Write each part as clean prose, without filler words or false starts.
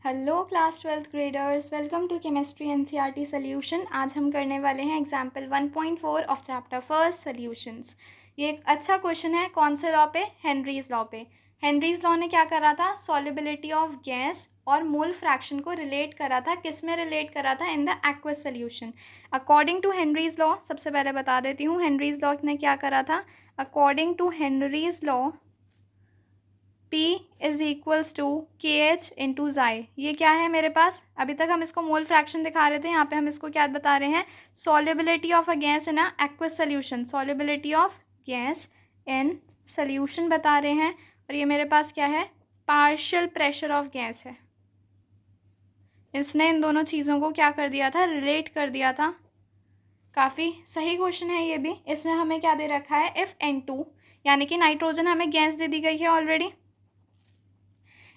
Hello class 12th graders, welcome to chemistry NCERT solution. आज हम करने वाले हैं example 1.4 of chapter first solutions. ये एक अच्छा क्वेश्चन है। कौन से लॉ पे? हेनरीज लॉ पे। हेनरीज लॉ ने क्या करा था? सॉल्युबिलिटी ऑफ गैस और मोल फ्रैक्शन को रिलेट करा था। किस में रिलेट करा था? In the aqueous solution. According to Henry's law, सबसे पहले बता देती हूँ हेनरीज लॉ ने क्या करा था। According to Henry's law P is equals to K H into ज़ाई। ये क्या है मेरे पास? अभी तक हम इसको मोल फ्रैक्शन दिखा रहे थे, यहाँ पे हम इसको क्या बता रहे हैं? Solubility of a gas in a aqueous solution. Solubility of gas in solution बता रहे हैं। और ये मेरे पास क्या है? पार्शियल प्रेशर ऑफ गैस है। इसने इन दोनों चीज़ों को क्या कर दिया था? रिलेट कर दिया था। काफ़ी सही क्वेश्चन है ये भी। इसमें हमें क्या दे रखा है? इफ़ N2 यानी कि नाइट्रोजन हमें गैस दे दी गई है already,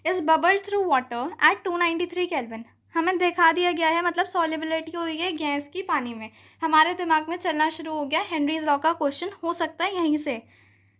is bubble through water at 293 kelvin. हमें दिखा दिया गया है, मतलब सॉल्युबिलिटी हुई है गैस की पानी में। हमारे दिमाग में चलना शुरू हो गया, हेनरीज लॉ का क्वेश्चन हो सकता है यहीं से।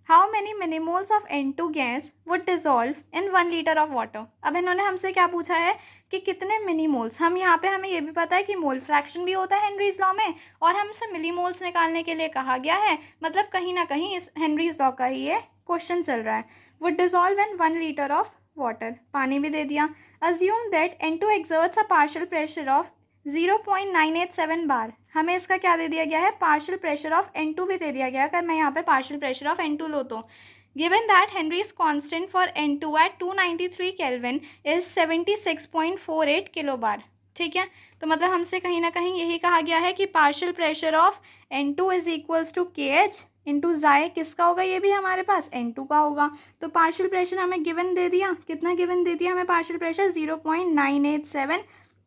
How many millimoles of N2 gas would dissolve in 1 litre of water. अब इन्होंने हमसे क्या पूछा है कि कितने मिनीमोल्स। हम यहाँ पे हमें ये भी पता है कि मोल फ्रैक्शन भी होता है हेनरीज लॉ में, और हमसे मिलीमोल्स निकालने के लिए कहा गया है। मतलब कहीं ना कहीं इस हेनरीज लॉ का ही ये क्वेश्चन चल रहा है। Would dissolve in 1 litre of water, पानी भी दे दिया। Assume that N2 exerts a partial pressure of 0.987 बार। हमें इसका क्या दे दिया गया है? पार्शियल प्रेशर ऑफ N2 भी दे दिया गया। अगर मैं यहाँ पे पार्शियल प्रेशर ऑफ N2 लो तो given that Henry's constant for N2 at 293 kelvin is 76.48 kilo bar. ठीक है, तो मतलब हमसे कहीं ना कहीं यही कहा गया है कि partial pressure of N2 is equals to K H into ज़ाई। किसका होगा? ये भी हमारे पास N2 का होगा। तो पार्शियल प्रेशर हमें गिवन दे दिया। कितना गिवन दे दिया हमें? पार्शियल प्रेशर 0.987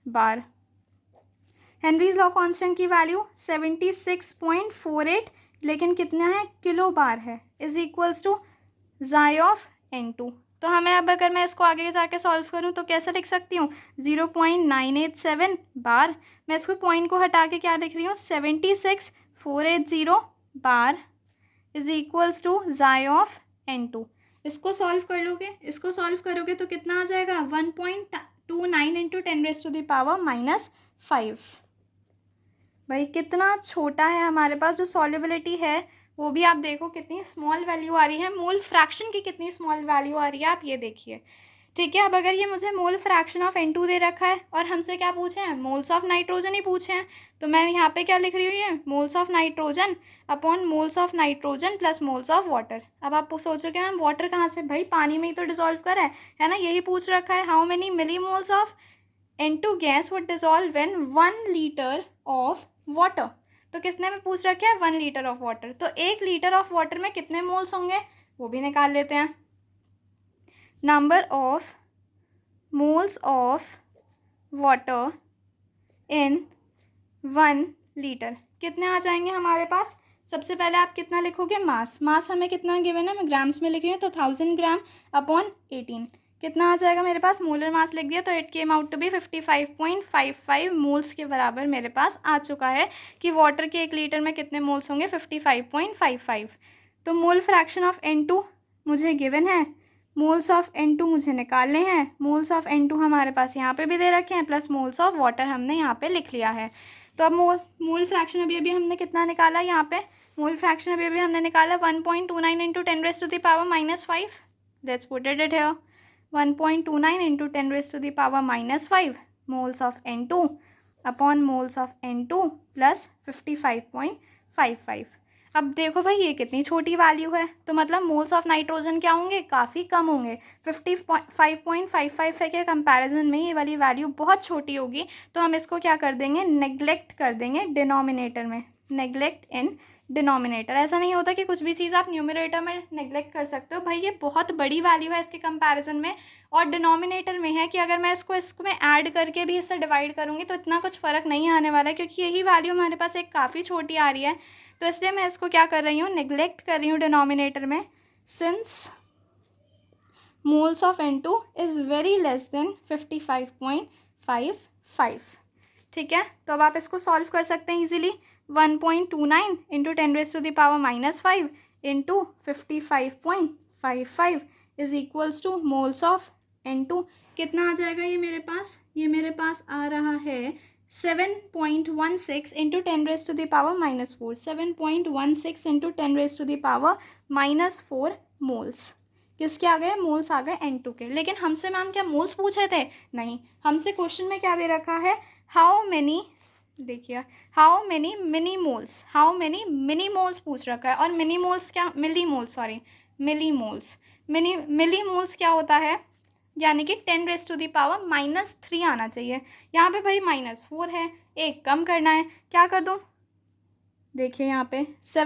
बार। हेनरीज लॉ कांस्टेंट की वैल्यू 76.48, लेकिन कितना है? किलो बार है। Is equals to xi of N2। तो हमें अब अगर मैं इसको आगे जाके सॉल्व करूँ तो कैसे लिख सकती हूँ? 0.987 बार। मैं इसको पॉइंट को हटा के क्या लिख रही हूँ? 76480 bar is equals to xi of N2। इसको सॉल्व कर लोगे, इसको सॉल्व करोगे तो कितना आ जाएगा? 1.29 इंटू 10⁻⁻5। भाई कितना छोटा है हमारे पास जो सॉल्युबिलिटी है, वो भी आप देखो कितनी स्मॉल वैल्यू आ रही है। मोल फ्रैक्शन की कितनी स्मॉल वैल्यू आ रही है, आप ये देखिए। ठीक है, अब अगर ये मुझे मोल फ्रैक्शन ऑफ N2 दे रखा है और हमसे क्या पूछे हैं? मोल्स ऑफ नाइट्रोजन ही पूछे हैं, तो मैं यहाँ पे क्या लिख रही हूँ? ये moles of nitrogen upon moles of nitrogen plus moles of water. अब आप सोचोगे मैम वाटर कहाँ से? भाई पानी में ही तो डिजॉल्व करा है ना? यही पूछ रखा है। How many millimoles of N2 gas would dissolve in 1 litre of water. तो कितने में पूछ रखे हैं? 1 लीटर ऑफ वाटर। तो 1 लीटर ऑफ वाटर में कितने मोल्स होंगे, वो भी निकाल लेते हैं। Number of moles of water in 1 litre कितने आ जाएंगे हमारे पास? सबसे पहले आप कितना लिखोगे? मास। मास हमें कितना गिवन है? मैं ग्राम्स में लिख रही हूँ, तो 1000 ग्राम अपॉन 18 कितना आ जाएगा मेरे पास? मोलर मास लिख दिया, तो it came out to be 55.55 moles के बराबर मेरे पास आ चुका है। कि वाटर के 1 लीटर में कितने मोल्स होंगे? 55.55। तो मोल फ्रैक्शन ऑफ N2 मुझे गिवन है, मोल्स ऑफ N2 मुझे निकालने हैं। मोल्स ऑफ N2 हमारे पास यहाँ पे भी दे रखे हैं, प्लस मोल्स ऑफ वाटर हमने यहाँ पे लिख लिया है। तो अब मोल फ्रैक्शन अभी अभी हमने कितना निकाला यहाँ पे? मोल फ्रैक्शन अभी अभी हमने निकाला 1.29 into 10⁻⁻5। Let's put it here. 1.29 into 10⁻⁻5 moles of N2 upon moles of N2 plus 55.55। अब देखो भाई ये कितनी छोटी वैल्यू है, तो मतलब मोल्स ऑफ नाइट्रोजन क्या होंगे? काफ़ी कम होंगे। 55.55 के कंपैरिजन में ये वाली वैल्यू बहुत छोटी होगी। तो हम इसको क्या कर देंगे? नेग्लेक्ट कर देंगे डिनोमिनेटर में। Neglect in denominator. ऐसा नहीं होता कि कुछ भी चीज़ आप न्यूमरेटर में नेग्लेक्ट कर सकते हो। भाई ये बहुत बड़ी वैल्यू है इसके कंपैरिजन में, और डिनोमिनेटर में है कि अगर मैं इसमें ऐड करके भी इससे डिवाइड करूँगी तो इतना कुछ फ़र्क नहीं आने वाला है, क्योंकि यही वैल्यू हमारे पास एक काफ़ी छोटी आ रही है। तो इसलिए मैं इसको क्या कर रही हूँ? नेग्लेक्ट कर रही हूँ डिनोमिनेटर में। Since moles of N2 is very less than 55.55। ठीक है, तो अब आप इसको सॉल्व कर सकते हैं easily. 1.29 into 10⁻⁻5 into 55.55 is equals two moles of N2 कितना आ जाएगा ये मेरे पास? ये मेरे पास आ रहा है 7.16 इंटू 10⁻⁻⁴. 7.16 into 10⁻⁻⁻4 moles. किसके आ गए? मोल्स आ गए N2 के. लेकिन हमसे मैम क्या मोल्स पूछे थे? नहीं, हमसे क्वेश्चन में क्या दे रखा है? हाउ मैनी, देखिए how many mini moles, how many mini moles पूछ रखा है. और मिनी मोल्स क्या? मिली मोल्स, सॉरी मिली मोल्स. मिली मोल्स क्या होता है? यानी कि 10⁻³ आना चाहिए. यहाँ पे भाई -4 है, एक कम करना है. क्या कर दूँ? देखिए यहाँ पे 7